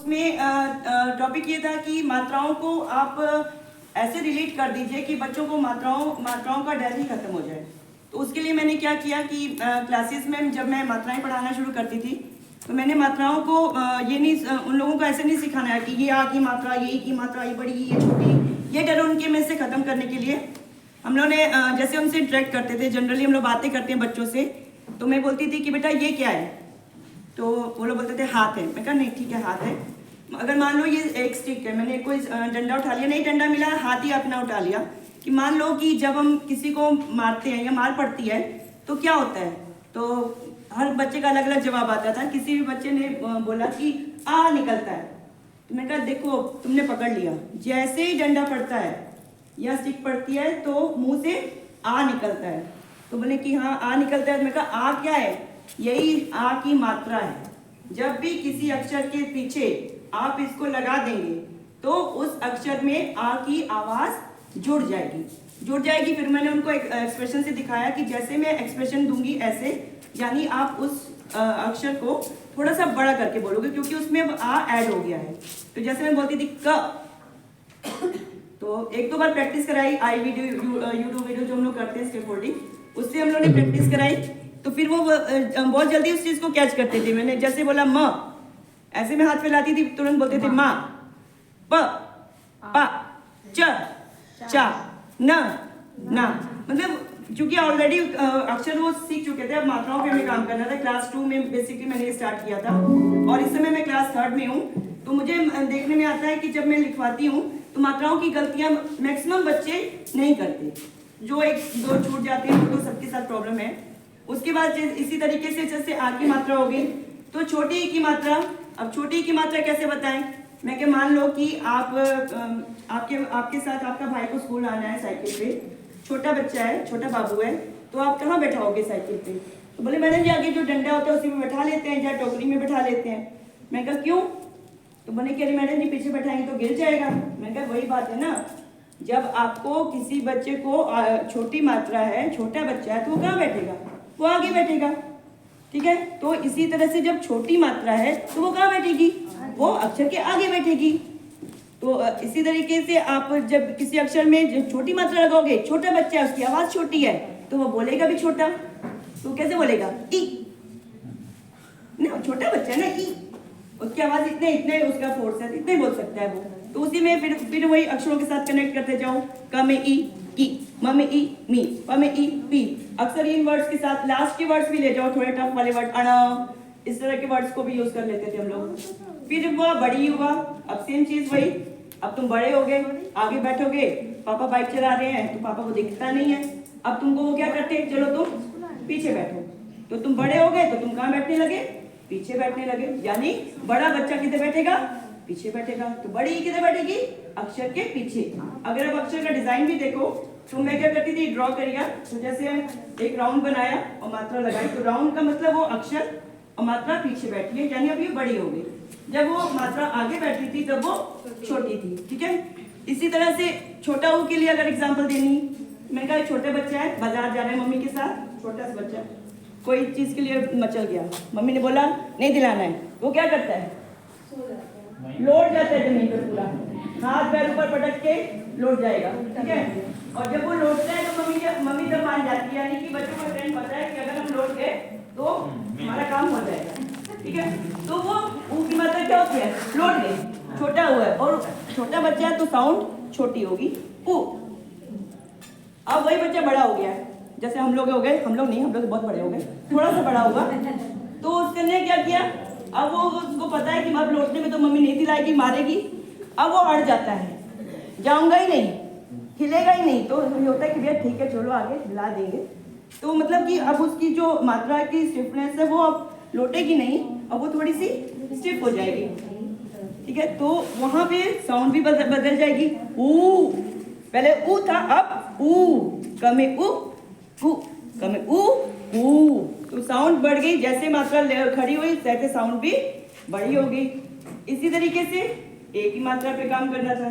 उसमें टॉपिक ये था कि मात्राओं को आप ऐसे रिलेट कर दीजिए कि बच्चों को मात्राओं का डर ही खत्म हो जाए। तो उसके लिए मैंने क्या किया कि क्लासेस में जब मैं मात्राएं पढ़ाना शुरू करती थी तो मैंने मात्राओं को ये नहीं, उन लोगों को ऐसे नहीं सिखाना है कि ये आ की मात्रा, ये ई की मात्रा, ये बड़ी, ये छोटी, ये डर उनके में से ख़त्म करने के लिए हम लोगों ने जैसे उनसे इंटरेक्ट करते थे, जनरली हम लोग बातें करते हैं बच्चों से, तो मैं बोलती थी कि बेटा ये क्या है, तो वो लोग बोलते थे हाथ है। मैं कहा नहीं ठीक है हाथ है। अगर मान लो ये एक स्टिक है, मैंने कोई डंडा उठा लिया, नहीं डंडा मिला, हाथ ही अपना उठा लिया, कि मान लो कि जब हम किसी को मारते हैं या मार पड़ती है तो क्या होता है, तो हर बच्चे का अलग अलग जवाब आता था। किसी भी बच्चे ने बोला कि आ निकलता है, तो मैं कहा देखो तुमने पकड़ लिया, जैसे ही डंडा पड़ता है या स्टिक पड़ती है तो मुंह से आ निकलता है। तो बोले कि हाँ आ निकलता है। तो मैं कहा आ क्या है, यही आ की मात्रा है। जब भी किसी अक्षर के पीछे आप इसको लगा देंगे तो उस अक्षर में आ की आवाज जुड़ जाएगी। फिर मैंने उनको एक एक्सप्रेशन से दिखाया कि जैसे मैं एक्सप्रेशन दूंगी ऐसे, यानी आप उस अक्षर को थोड़ा सा बड़ा करके बोलोगे क्योंकि उसमें अब आ ऐड हो गया है। तो जैसे मैं बोलती थी क, तो एक दो बार प्रैक्टिस कराई, आई वीडियो यूट्यूब वीडियो जो हम लोग करते हैं स्टेप होल्डिंग, उससे हम लोग ने प्रैक्टिस कराई, तो फिर वो बहुत जल्दी उस चीज को कैच करते थे। मैंने जैसे बोला म, ऐसे में हाथ फैलाती थी, तुरंत बोलते थे माँ, प, पा, च, चा, न, ना। मतलब चूंकि ऑलरेडी अक्षर वो सीख चुके थे, अब मात्राओं पे हमें काम करना था। क्लास 2 में बेसिकली मैंने स्टार्ट किया था और इस समय मैं क्लास 3 में हूँ। तो मुझे देखने में आता है कि जब मैं लिखवाती हूँ तो मात्राओं की गलतियाँ मैक्सिमम बच्चे नहीं करते, जो एक दो छूट जाते हैं, तो सबके साथ प्रॉब्लम है। उसके बाद इसी तरीके से जैसे आ की मात्रा हो गई, तो छोटी ई की मात्रा। अब छोटी ई की मात्रा कैसे बताएं? मैं क्या, मान लो कि आप आपके साथ आपका भाई को स्कूल आना है साइकिल पे, छोटा बच्चा है, छोटा बाबू है, तो आप कहाँ बैठाओगे साइकिल पे? तो बोले मैडम जी आगे जो डंडा होता है उसी में बैठा लेते हैं या टोकरी में बैठा लेते हैं। मैं कहा क्यों? तो बोले कि अरे मैडम जी पीछे बैठाएंगे तो गिर जाएगा। मैं कहा वही बात है ना, जब आपको किसी बच्चे को छोटी मात्रा है, छोटा बच्चा है, तो वो कहाँ बैठेगा? वो आगे बैठेगा, ठीक है। तो इसी तरह से जब छोटी मात्रा है तो वो कहाँ बैठेगी? वो अक्षर के आगे बैठेगी। तो इसी तरीके से आप जब किसी अक्षर में छोटी मात्रा लगाओगे, छोटा बच्चा है, उसकी आवाज छोटी है, तो वो बोलेगा भी छोटा। तो कैसे बोलेगा? ई ना, छोटा बच्चा है ना, ई, उसकी आवाज इतने उसका फोर्स है, इतने बोल सकता है वो। तो उसी में फिर वही अक्षरों के साथ कनेक्ट करते जाओ। क में ई की, म में ई मी, प में ई पी। अक्सर इन वर्ड्स के साथ लास्ट के वर्ड्स भी ले जाओ, थोड़े टफ वाले वर्ड, अण, इस तरह के वर्ड्स को भी यूज कर लेते थे हम लोग। फिर वह बड़ी हुआ, अब सेम चीज वही, अब तुम बड़े हो गए, आगे बैठोगे, पापा बाइक चला रहे हैं तो पापा को दिखता नहीं है, अब तुमको वो क्या करते हैं, चलो तुम पीछे बैठो। तो तुम बड़े हो गए तो तुम कहाँ बैठने लगे? पीछे बैठने लगे। यानी बड़ा बच्चा किधर बैठेगा? पीछे बैठेगा। तो बड़ी किधर बैठेगी? अक्षर के पीछे। अगर अब अक्षर का डिजाइन भी देखो तो मैं क्या करती थी, ड्रॉ करिए, तो जैसे एक राउंड बनाया और मात्रा लगाई, तो राउंड का मतलब वो अक्षर और मात्रा पीछे बैठी है, यानी अब ये बड़ी हो गई। जब वो मात्रा आगे बैठी थी तब वो छोटी थी, ठीक है। इसी तरह से छोटा ऊ के लिए अगर एग्जांपल देनी, मैंने कहा छोटा बच्चा है, बाजार जा रहे हैं मम्मी के साथ, छोटा सा बच्चा, कोई चीज के लिए मचल गया, मम्मी ने बोला नहीं दिलाना है, वो क्या करता है? लौट जाता है जमीन पर पूरा, हाथ पैर ऊपर पटक के लौट जाएगा, ठीक है। और जब वो लौटता है तो मम्मी तब मान जाती है, यानी कि बच्चों को ट्रेंड पता है कि अगर हम लौट गए तो हमारा काम हो जाएगा, ठीक है। तो वो ऊ की मात्रा क्या होती है? लौट गए, छोटा हुआ है, और छोटा बच्चा है तो साउंड छोटी होगी, ऊ। अब वही बच्चा बड़ा हो गया, जैसे हम लोग हो गए, हम लोग नहीं, हम लोग बहुत बड़े हो गए, थोड़ा सा बड़ा होगा, तो उसने क्या किया, अब वो उसको पता है कि अब लौटने में तो मम्मी नहीं दिलाएगी, मारेगी, अब वो अड़ जाता है, जाऊंगा ही नहीं, हिलेगा ही नहीं। तो होता है कि भैया ठीक है चलो आगे दिला देंगे। तो मतलब कि अब उसकी जो मात्रा की स्टिफनेस है वो अब लौटेगी नहीं, अब वो थोड़ी सी स्टिफ हो जाएगी, ठीक है। तो वहां पे साउंड भी बदल जाएगी। ऊ, पहले ऊ था, अब ऊ, कमे ऊ, ऊ, कमे ऊ, ऊ। तो साउंड बढ़ गई, जैसे मात्रा खड़ी हुई वैसे साउंड भी बड़ी हो गई। इसी तरीके से एक ही मात्रा पे काम करना था,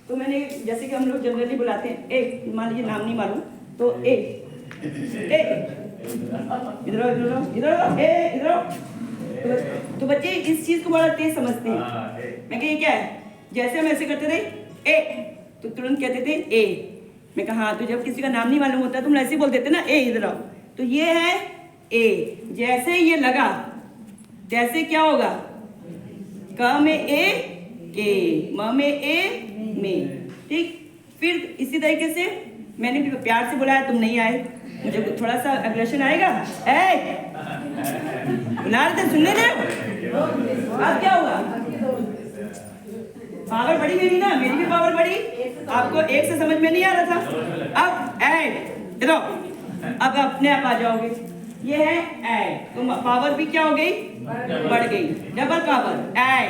तो मैंने जैसे कि हम लोग जनरली बुलाते हैं ए, मान लीजिए नाम नहीं मालूम, तो ए, ए, इधर इधर इधर ए, इधर तो बच्चे इस चीज को बड़ा तेज समझते हैं। मैं कहा ये क्या है, जैसे हम ऐसे करते थे ए, तो तुरंत कहते थे ए। मैं कहा हाँ, तो जब किसी का नाम नहीं मालूम होता तुम ऐसे ही बोल देते ना, ए इधर आओ, तो ये है ए। जैसे ये लगा जैसे क्या होगा, क में ए के, म में ए में, ठीक। फिर इसी तरीके से मैंने भी प्यार से बुलाया, तुम नहीं आए, मुझे थोड़ा सा अग्रेशन आएगा, ए बुला रहे थे, सुनने दे। अब क्या हुआ, पावर बढ़ी मेरी ना, मेरी भी पावर बढ़ी। आपको एक से समझ में नहीं आ रहा था। अब ऐड देखो, अब अपने आप आ जाओगे। ये है ऐड, तो पावर भी क्या हो गई, बढ़ गई, डबल पावर ऐड।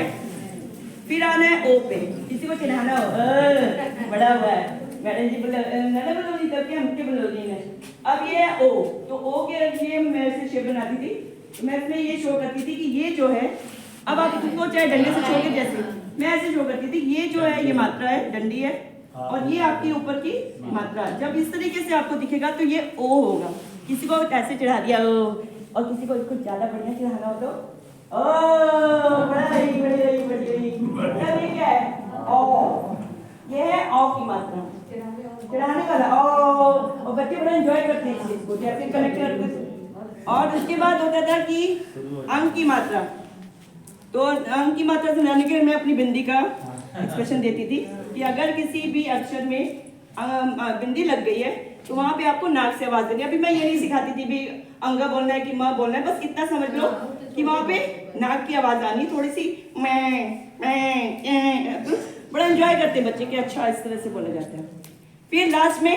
फिर आना है ओ पे, किसी को चिढ़ाना हो, बड़ा हुआ है मैडम जी, बोलो बोलो जी करके हमके बोलो जी ने। अब ये है ओ, तो ओ के लिए मैं ऐसे शेप बनाती थी, तो मैं इसमें ये शो करती थी कि ये जो है, अब आप इसको चाहे डंडे से छोड़ के, जैसे मैं ऐसे शो करती थी, ये जो है ये मात्रा है, डंडी है, और ये आपकी ऊपर की मात्रा। जब इस तरीके से आपको दिखेगा तो ये ओ होगा। किसी को ऐसे चढ़ा दिया ओ, और किसी को कुछ ज्यादा बढ़िया चढ़ाना हो तो ओ, बड़ा ये क्या है, ओ, ये है ओ की मात्रा, चढ़ाने वाला ओ। और बच्चे बड़ा एंजॉय करते हैं इस चीज को, जैसे कनेक्ट करते थे। और उसके बाद होता था कि अंक की मात्रा, तो अंक की मात्रा समझाने के लिए मैं अपनी बिंदी का एक्सप्रेशन देती थी कि अगर किसी भी अक्षर में बिंदी लग गई है तो वहां पे आपको नाक से आवाज देनी है। अभी मैं ये नहीं सिखाती थी भी अंगा बोलना है कि माँ बोलना है, बस इतना समझ लो कि वहां पे नाक की आवाज आनी, थोड़ी सी मैं बड़ा एंजॉय करते हैं बच्चे कि अच्छा इस तरह से बोला जाता है। फिर लास्ट में